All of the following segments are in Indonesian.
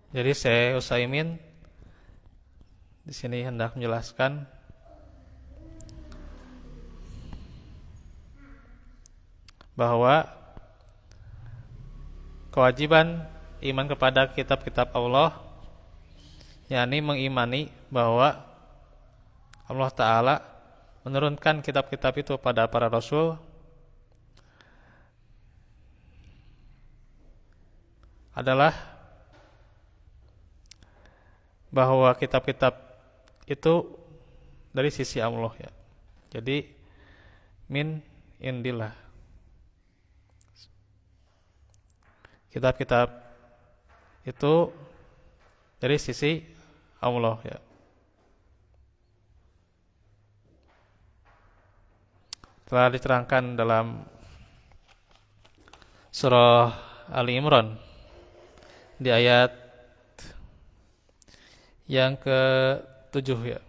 Jadi Syekh Utsaimin di sini hendak menjelaskan bahwa kewajiban iman kepada kitab-kitab Allah, yakni mengimani bahwa Allah Ta'ala menurunkan kitab-kitab itu pada para rasul, adalah bahwa kitab-kitab itu dari sisi Allah, ya. Jadi min indillah. Kitab-kitab itu dari sisi Allah, ya. Telah diterangkan dalam surah Ali Imran di ayat yang ke-7, ya.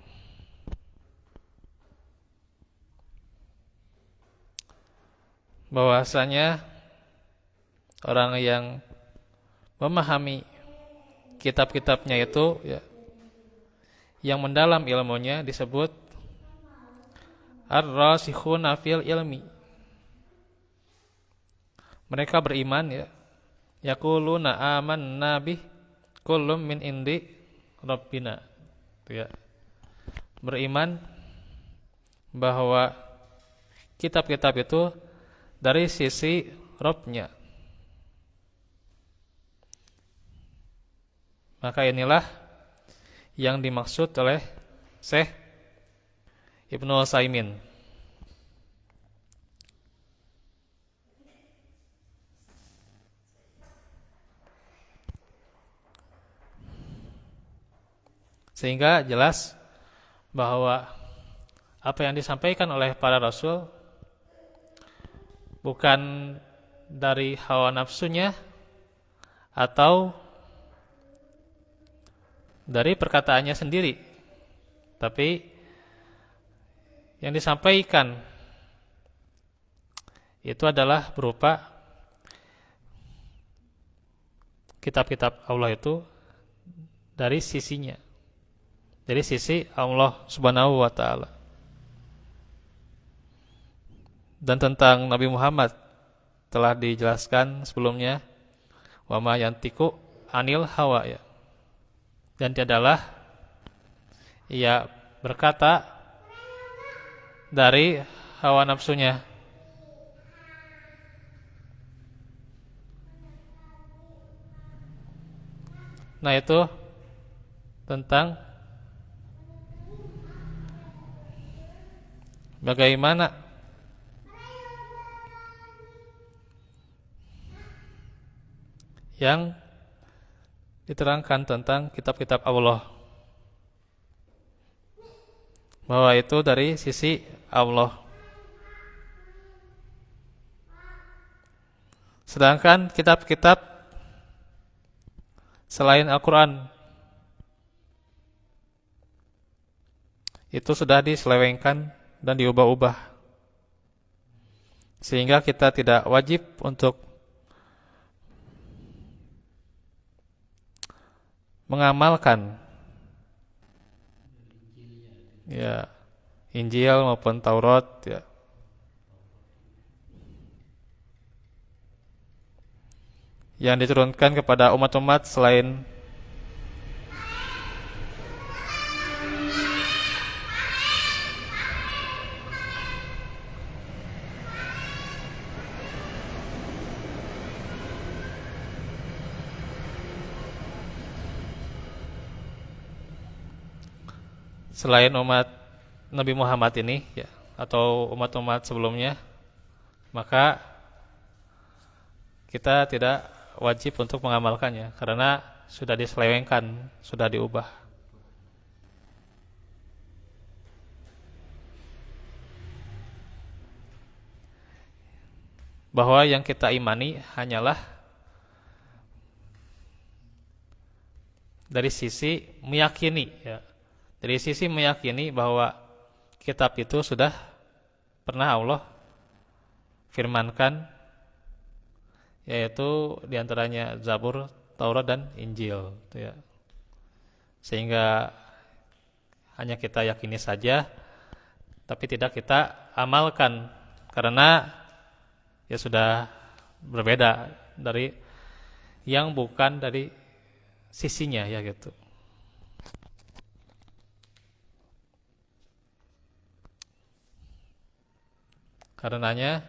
Bahwasanya orang yang memahami kitab-kitabnya itu, ya, yang mendalam ilmunya disebut ar-rasikhuna fil ilmi. Mereka beriman, ya, yaquluna amanna bih kullum min indi rabbina, ya. Beriman bahwa kitab-kitab itu dari sisi Rabb-nya. Maka inilah yang dimaksud oleh Syekh Ibnu Utsaimin. Sehingga jelas bahwa apa yang disampaikan oleh para rasul bukan dari hawa nafsunya atau dari perkataannya sendiri, tapi yang disampaikan itu adalah berupa kitab-kitab Allah itu dari sisinya, dari sisi Allah Subhanahu wa taala. Dan tentang Nabi Muhammad telah dijelaskan sebelumnya, wa ma yantiqu anil hawa, ya. Dan tiadalah ia berkata dari hawa nafsunya. Nah, itu tentang bagaimana yang diterangkan tentang kitab-kitab Allah, bahwa itu dari sisi Allah. Sedangkan kitab-kitab selain Al-Quran itu sudah diselewengkan dan diubah-ubah, sehingga kita tidak wajib untuk mengamalkan, ya, Injil maupun Taurat, ya, yang diturunkan kepada umat-umat selain umat Nabi Muhammad ini, ya, atau umat-umat sebelumnya, maka kita tidak wajib untuk mengamalkannya karena sudah diselewengkan, sudah diubah. Bahwa yang kita imani hanyalah dari sisi meyakini, ya. Dari sisi meyakini bahwa kitab itu sudah pernah Allah firmankan, yaitu diantaranya Zabur Taurat dan Injil, gitu ya. Sehingga hanya kita yakini saja, tapi tidak kita amalkan, karena ya sudah berbeda dari yang bukan dari sisinya ya gitu. Karenanya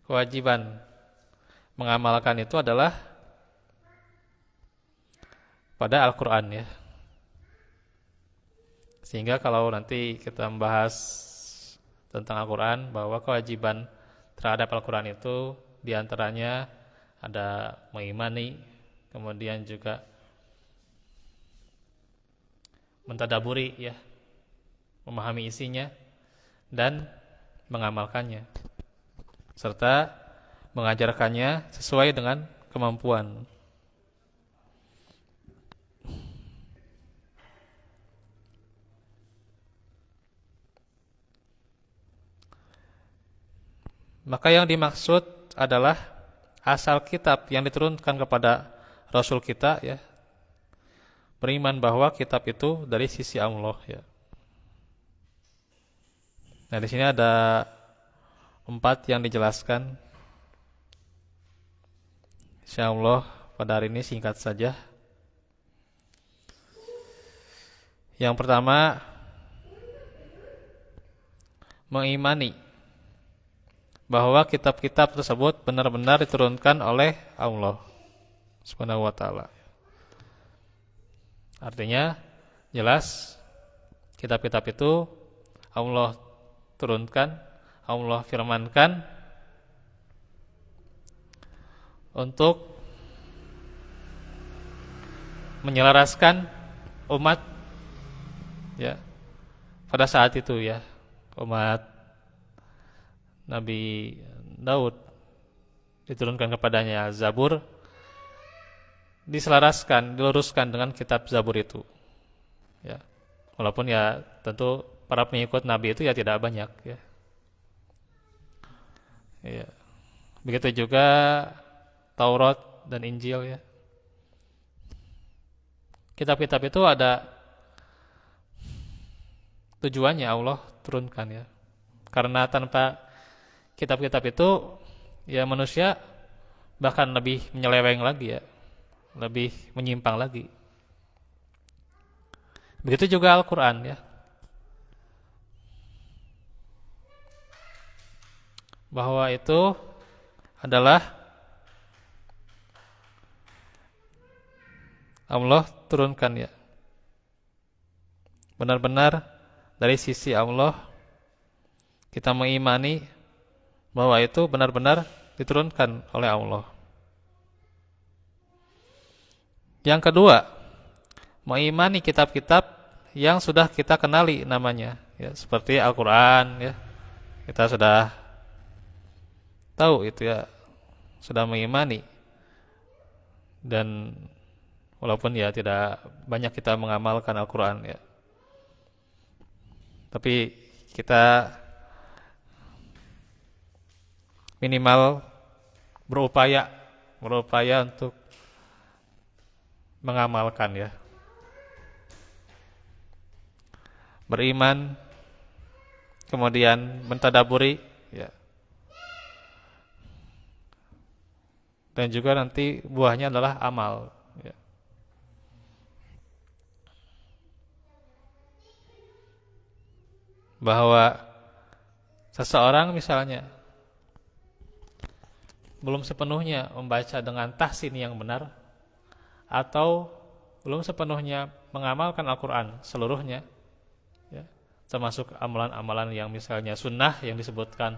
kewajiban mengamalkan itu adalah pada Al-Quran ya. Sehingga kalau nanti kita membahas tentang Al-Quran, bahwa kewajiban terhadap Al-Quran itu diantaranya ada mengimani, kemudian juga mentadaburi ya, memahami isinya dan mengamalkannya, serta mengajarkannya sesuai dengan kemampuan. Maka yang dimaksud adalah asal kitab yang diturunkan kepada Rasul kita ya, beriman bahwa kitab itu dari sisi Allah ya. Nah di sini ada 4 yang dijelaskan. Insyaallah pada hari ini singkat saja. Yang pertama, mengimani bahwa kitab-kitab tersebut benar-benar diturunkan oleh Allah Subhanahu wa taala. Artinya jelas kitab-kitab itu Allah turunkan, Allah firmankan untuk menyelaraskan umat ya pada saat itu ya, umat Nabi Daud diturunkan kepadanya Zabur, diselaraskan, diluruskan dengan kitab Zabur itu ya. Walaupun ya tentu para pengikut Nabi itu ya tidak banyak ya. Ya. Begitu juga Taurat dan Injil ya. Kitab-kitab itu ada tujuannya Allah turunkan ya. Karena tanpa kitab-kitab itu ya manusia bahkan lebih menyeleweng lagi ya, lebih menyimpang lagi. Begitu juga Al-Quran ya, bahwa itu adalah Allah turunkan ya, benar-benar dari sisi Allah. Kita mengimani bahwa itu benar-benar diturunkan oleh Allah. Yang kedua, mengimani kitab-kitab yang sudah kita kenali namanya ya, seperti Al-Quran ya, kita sudah tahu itu ya, sudah mengimani. Dan walaupun ya tidak banyak kita mengamalkan Al-Quran ya, tapi kita minimal berupaya untuk mengamalkan ya. Beriman, kemudian mentadaburi ya. Dan juga nanti buahnya adalah amal ya. Bahwa seseorang misalnya belum sepenuhnya membaca dengan tahsin yang benar, atau belum sepenuhnya mengamalkan Al-Quran seluruhnya ya, termasuk amalan-amalan yang misalnya sunnah yang disebutkan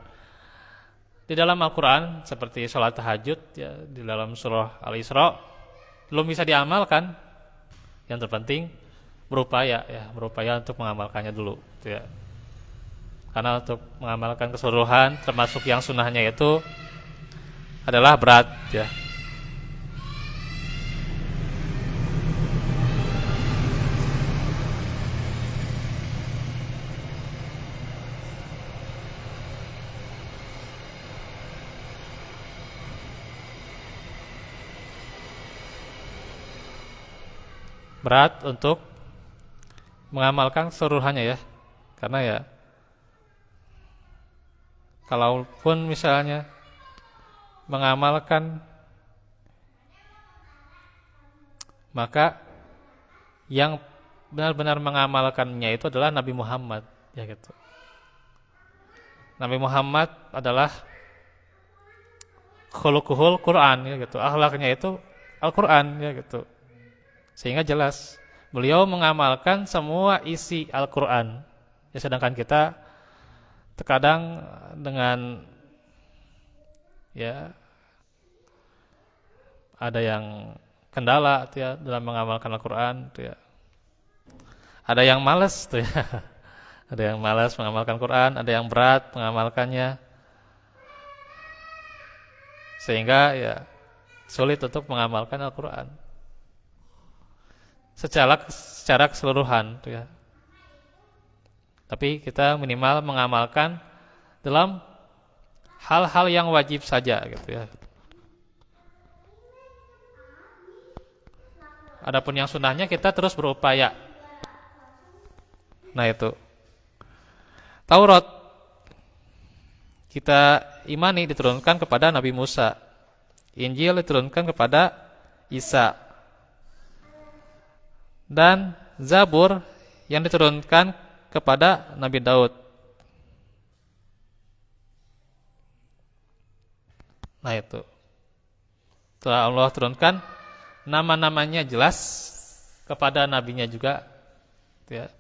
di dalam Al-Quran seperti sholat tahajud ya, di dalam surah Al-Isra, belum bisa diamalkan. Yang terpenting berupaya untuk mengamalkannya dulu ya. Karena untuk mengamalkan keseluruhan termasuk yang sunnahnya itu adalah berat ya. berat untuk mengamalkan seluruhannya ya. Karena ya kalaupun misalnya mengamalkan, maka yang benar-benar mengamalkannya itu adalah Nabi Muhammad ya gitu. Nabi Muhammad adalah khuluquhul Quran ya gitu. Akhlaknya itu Al-Quran ya gitu. Sehingga jelas beliau mengamalkan semua isi Al-Quran. Ya, sedangkan kita terkadang dengan ya ada yang kendala tuh ya dalam mengamalkan Al-Quran tuh ya. Ada yang malas tuh ya. Ada yang malas mengamalkan Quran, ada yang berat mengamalkannya. Sehingga ya sulit untuk mengamalkan Al-Quran secara keseluruhan tuh ya. Tapi kita minimal mengamalkan dalam hal-hal yang wajib saja gitu ya. Adapun yang sunnahnya kita terus berupaya. Nah itu Taurat kita imani diturunkan kepada Nabi Musa. Injil diturunkan kepada Isa. Dan Zabur yang diturunkan kepada Nabi Daud. Nah itu setelah Allah turunkan nama-namanya jelas kepada nabinya juga ya.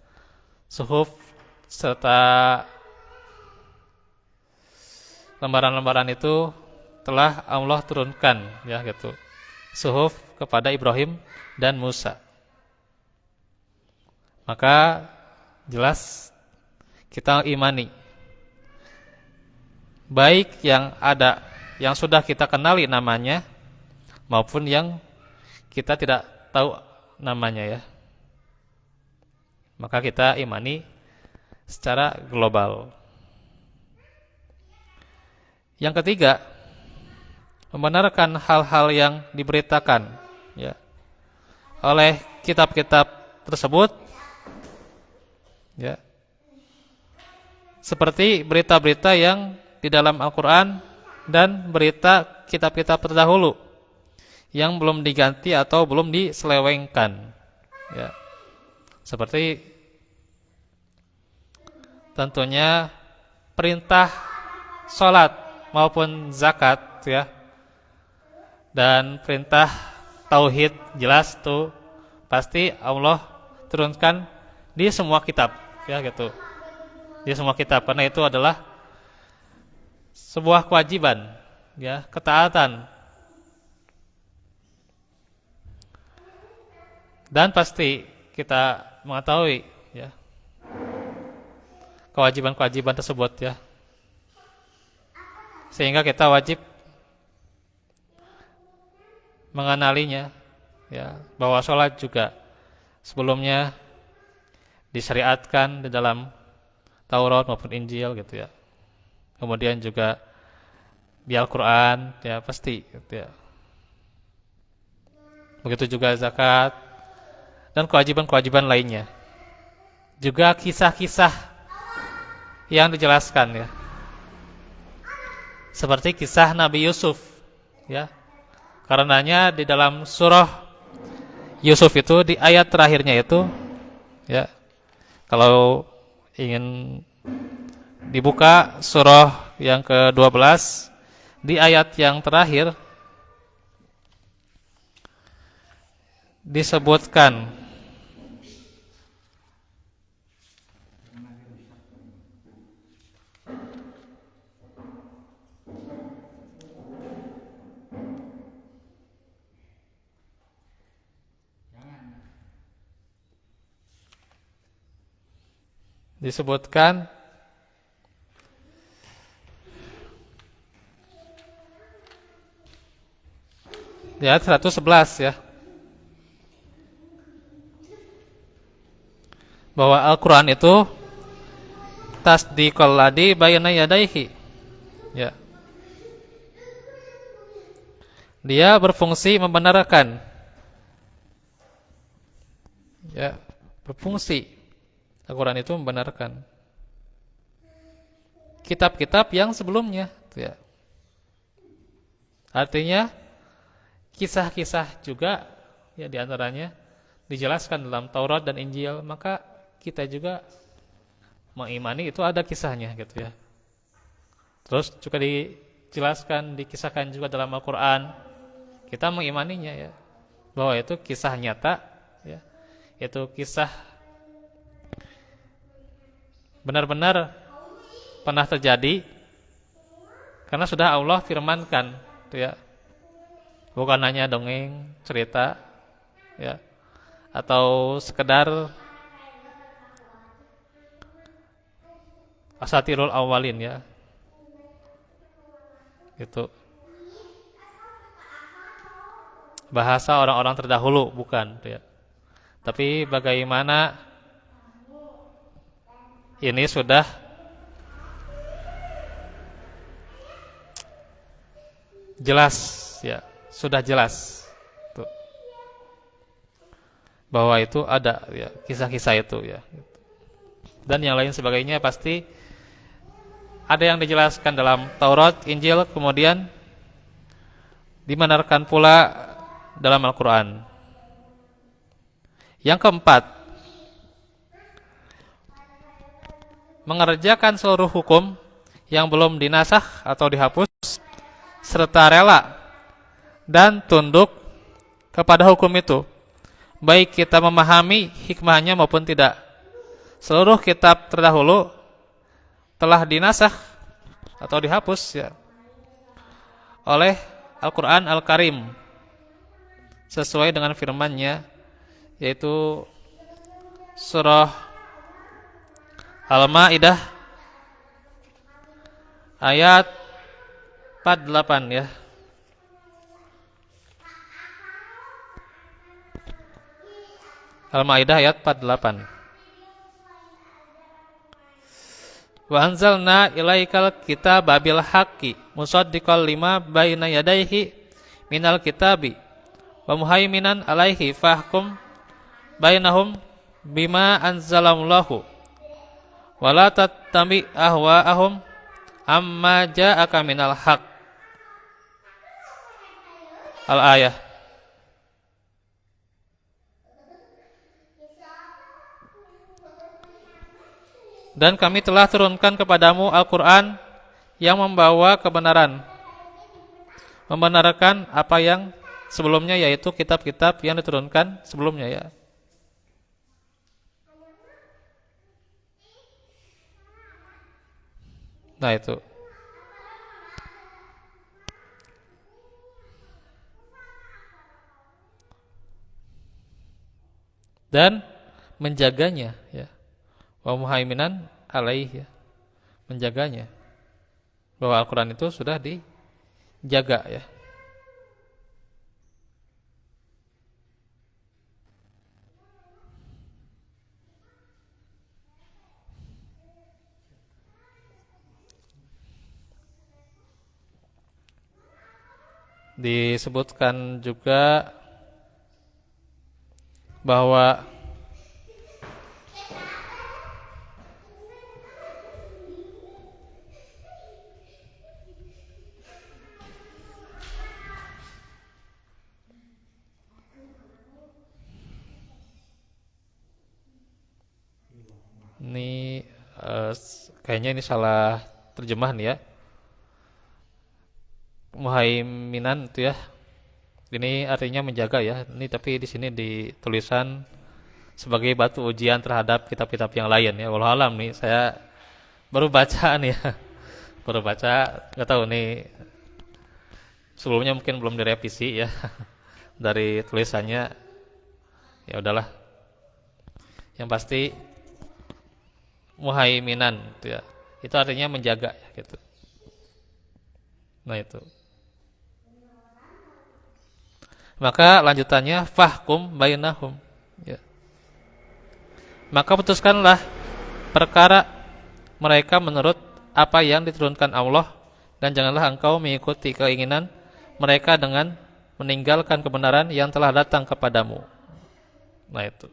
Suhuf serta lembaran-lembaran itu telah Allah turunkan ya gitu. Suhuf kepada Ibrahim dan Musa. Maka jelas kita imani baik yang ada yang sudah kita kenali namanya maupun yang kita tidak tahu namanya ya. Maka kita imani secara global. Yang ketiga, membenarkan hal-hal yang diberitakan ya oleh kitab-kitab tersebut ya. Seperti berita-berita yang di dalam Al-Qur'an dan berita kitab-kitab terdahulu yang belum diganti atau belum diselewengkan ya. Seperti tentunya perintah salat maupun zakat ya. Dan perintah tauhid jelas tuh pasti Allah turunkan di semua kitab ya gitu. Di semua kitab karena itu adalah sebuah kewajiban ya, ketaatan. Dan pasti kita mengetahui ya kewajiban-kewajiban tersebut ya. Sehingga kita wajib mengenalinya ya, bahwa sholat juga sebelumnya disyariatkan di dalam Taurat maupun Injil gitu ya. Kemudian juga di Al-Qur'an ya pasti gitu ya. Begitu juga zakat dan kewajiban-kewajiban lainnya. Juga kisah-kisah yang dijelaskan ya. Seperti kisah Nabi Yusuf ya. Karenanya di dalam surah Yusuf itu di ayat terakhirnya itu ya. Kalau ingin dibuka surah yang ke-12 di ayat yang terakhir disebutkan di ayat 111 ya, bahwa Al-Quran itu tasdiqul ladzi bayna yadayhi ya. Dia berfungsi membenarkan ya, berfungsi. Al-Quran itu membenarkan kitab-kitab yang sebelumnya, ya. Artinya kisah-kisah juga, ya, diantaranya dijelaskan dalam Taurat dan Injil, maka kita juga mengimani itu ada kisahnya, gitu ya. Terus juga dijelaskan, dikisahkan juga dalam Al-Quran, kita mengimaninya, ya, bahwa itu kisah nyata, ya, itu kisah benar-benar pernah terjadi karena sudah Allah firmankan, ya, bukan hanya dongeng cerita, ya, atau sekedar asatirul awalin, ya, itu bahasa orang-orang terdahulu, bukan, ya. Tapi bagaimana ini sudah jelas, ya, sudah jelas tuh, bahwa itu ada, ya, kisah-kisah itu, ya, dan yang lain sebagainya pasti ada yang dijelaskan dalam Taurat, Injil, kemudian dibenarkan pula dalam Al-Quran. Yang keempat, mengerjakan seluruh hukum yang belum dinasakh atau dihapus, serta rela dan tunduk kepada hukum itu, baik kita memahami hikmahnya maupun tidak. Seluruh kitab terdahulu telah dinasakh atau dihapus, ya, oleh Al-Quran Al-Karim sesuai dengan firman-Nya, yaitu surah Al-Maidah ayat 48, ya. Al-Maidah ayat 48. Wa anzalna ilaikal kitaba bil haqqi musaddiqal lima baina yadayhi minal kitabi wa muhaiminan alaihi fahkum bainahum bima anzalallahu wa la tattabi ahwa'ahum amma ja'aka minal haqq. Al-ayah. Dan kami telah turunkan kepadamu Al-Quran yang membawa kebenaran, membenarkan apa yang sebelumnya, yaitu kitab-kitab yang diturunkan sebelumnya, ya. Nah, itu. Dan menjaganya, ya. Wa muhaiminan alaih, ya, menjaganya, bahwa Al-Quran itu sudah dijaga, ya. Disebutkan juga bahwa ini kayaknya ini salah terjemah nih, ya. Muhaiminan itu, ya. Ini artinya menjaga, ya. Ini tapi di sini ditulisan sebagai batu ujian terhadap kitab-kitab yang lain, ya. Wallahu alam nih, saya baru baca nih, ya. Baru baca, nggak tahu nih. Sebelumnya mungkin belum direvisi, ya. Dari tulisannya, ya udahlah. Yang pasti muhaiminan itu, ya. Itu artinya menjaga, ya, gitu. Nah, itu. Maka lanjutannya fahkum bainahum, ya. Maka putuskanlah perkara mereka menurut apa yang diturunkan Allah, dan janganlah engkau mengikuti keinginan mereka dengan meninggalkan kebenaran yang telah datang kepadamu. Nah, itu.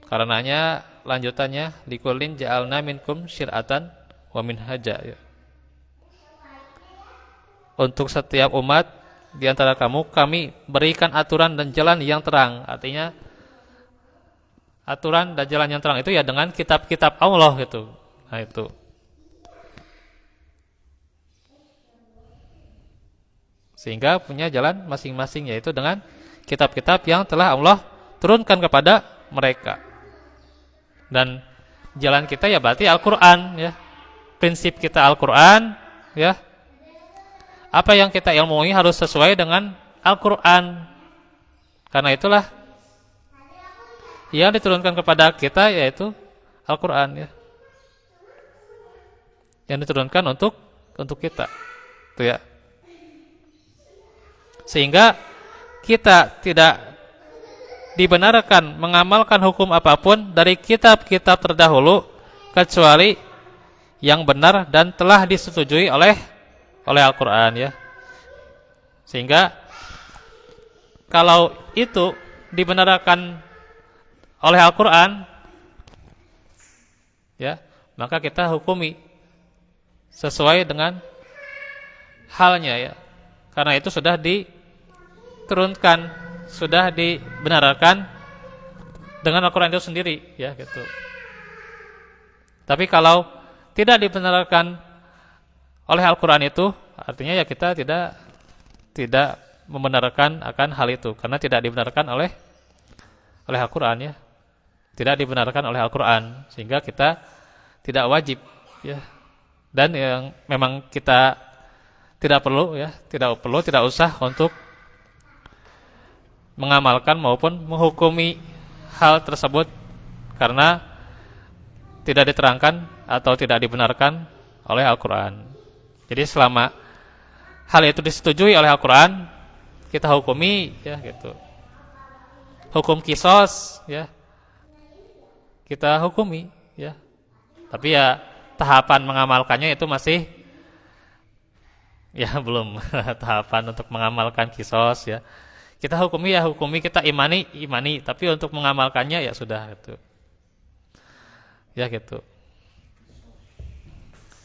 Karenanya lanjutannya likullin ja'alna minkum syir'atan wa minhaja, ya. Untuk setiap umat di antara kamu kami berikan aturan dan jalan yang terang. Artinya aturan dan jalan yang terang itu ya dengan kitab-kitab Allah gitu. Nah itu. Sehingga punya jalan masing-masing, yaitu dengan kitab-kitab yang telah Allah turunkan kepada mereka. Dan jalan kita ya berarti Al-Qur'an, ya. Prinsip kita Al-Qur'an, ya. Apa yang kita ilmui harus sesuai dengan Al-Qur'an. Karena itulah yang diturunkan kepada kita yaitu Al-Qur'an, ya. Yang diturunkan untuk kita. Itu ya. Sehingga kita tidak dibenarkan mengamalkan hukum apapun dari kitab-kitab terdahulu kecuali yang benar dan telah disetujui oleh Al-Qur'an, ya. Sehingga kalau itu dibenarkan oleh Al-Qur'an, ya, maka kita hukumi sesuai dengan halnya, ya. Karena itu sudah diturunkan, sudah dibenarkan dengan Al-Qur'an itu sendiri, ya gitu. Tapi kalau tidak dibenarkan oleh Al-Qur'an itu, artinya ya kita tidak membenarkan akan hal itu karena tidak dibenarkan oleh Al-Qur'an, ya. Tidak dibenarkan oleh Al-Qur'an, sehingga kita tidak wajib, ya. Dan yang memang kita tidak perlu, ya, tidak usah untuk mengamalkan maupun menghukumi hal tersebut karena tidak diterangkan atau tidak dibenarkan oleh Al-Qur'an. Jadi selama hal itu disetujui oleh Al-Qur'an, kita hukumi, ya gitu. Hukum qisas, ya, kita hukumi, ya. Tapi ya tahapan mengamalkannya itu masih ya belum tahapan untuk mengamalkan qisas, ya. Kita hukumi, kita imani, tapi untuk mengamalkannya ya sudah gitu. Ya gitu.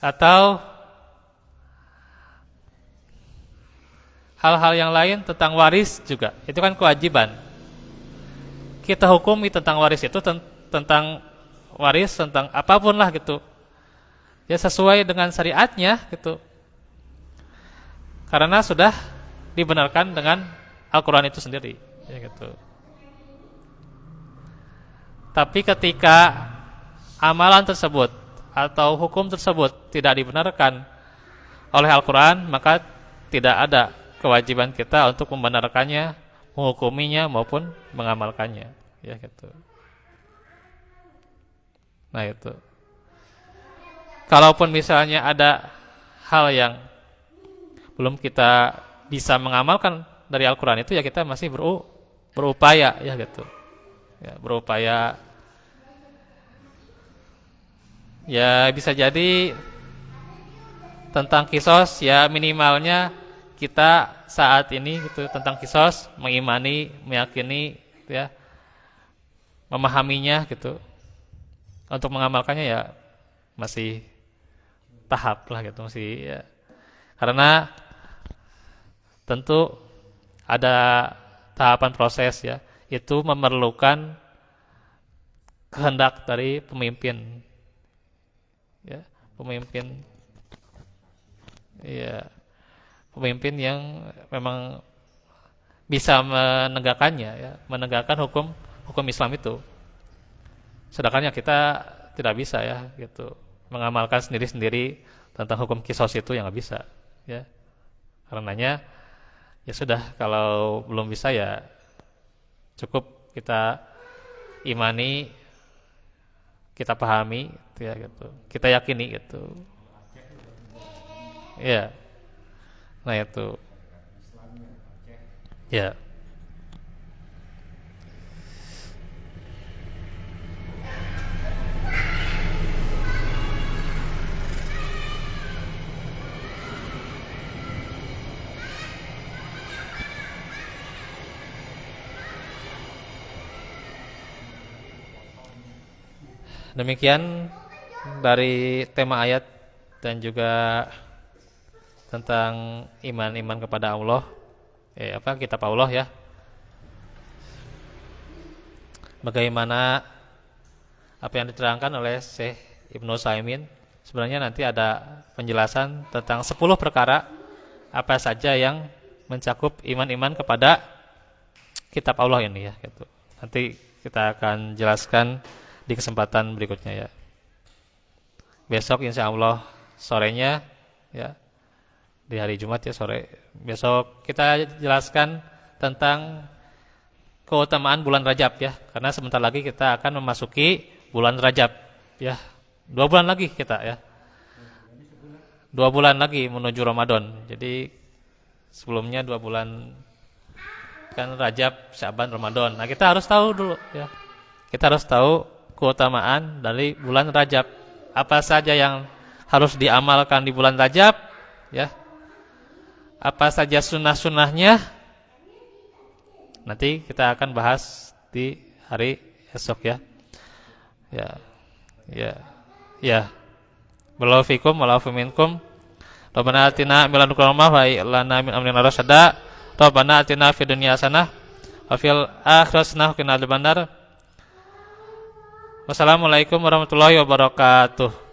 Atau hal-hal yang lain tentang waris juga, itu kan kewajiban. Kita hukumi tentang waris itu tentang waris, tentang apapun lah gitu. Ya sesuai dengan syariatnya gitu. Karena sudah dibenarkan dengan Al-Qur'an itu sendiri, ya gitu. Tapi ketika amalan tersebut atau hukum tersebut tidak dibenarkan oleh Al-Qur'an, maka tidak ada kewajiban kita untuk membenarkannya, menghukuminya maupun mengamalkannya, ya gitu. Nah itu. Kalaupun misalnya ada hal yang belum kita bisa mengamalkan dari Al-Qur'an itu, ya kita masih berupaya, ya gitu. Ya, berupaya. Ya bisa jadi tentang qisas, ya minimalnya kita saat ini gitu tentang qisas mengimani, meyakini, ya, memahaminya gitu. Untuk mengamalkannya ya masih tahap lah gitu, masih, ya. Karena tentu ada tahapan proses, ya. Itu memerlukan kehendak dari pemimpin, ya, pemimpin, ya, pemimpin yang memang bisa menegakkannya, ya, menegakkan hukum Islam itu. Sedangkan ya kita tidak bisa, ya gitu, mengamalkan sendiri-sendiri tentang hukum qisas itu yang nggak bisa, ya. Karenanya ya sudah, kalau belum bisa ya cukup kita imani, kita pahami, ya gitu, kita yakini gitu, ya. Nah itu, ya. Demikian dari tema ayat dan juga tentang iman kepada Allah, kitab Allah ya. Bagaimana apa yang diterangkan oleh Syekh Ibnu Utsaimin, sebenarnya nanti ada penjelasan tentang 10 perkara apa saja yang mencakup iman kepada kitab Allah ini ya gitu. Nanti kita akan jelaskan di kesempatan berikutnya ya. Besok insya Allah sorenya ya, di hari Jumat ya sore, besok kita jelaskan tentang keutamaan bulan Rajab ya, karena sebentar lagi kita akan memasuki bulan Rajab ya, 2 bulan lagi kita ya, 2 bulan lagi menuju Ramadan. Jadi sebelumnya 2 bulan kan Rajab, Syaban, Ramadan. Nah kita harus tahu dulu ya, kita harus tahu keutamaan dari bulan Rajab, apa saja yang harus diamalkan di bulan Rajab ya, apa saja sunnah-sunnahnya. Nanti kita akan bahas di hari esok ya. Ya. Wallahu fikum wallahu minkum. Rabbana atina min ladunka rahmah wa hab lana min amrina rasyada. Rabbana atina fid dunya hasanah wa fil akhirati hasanah wa qina adzabannar. Wassalamualaikum warahmatullahi wabarakatuh.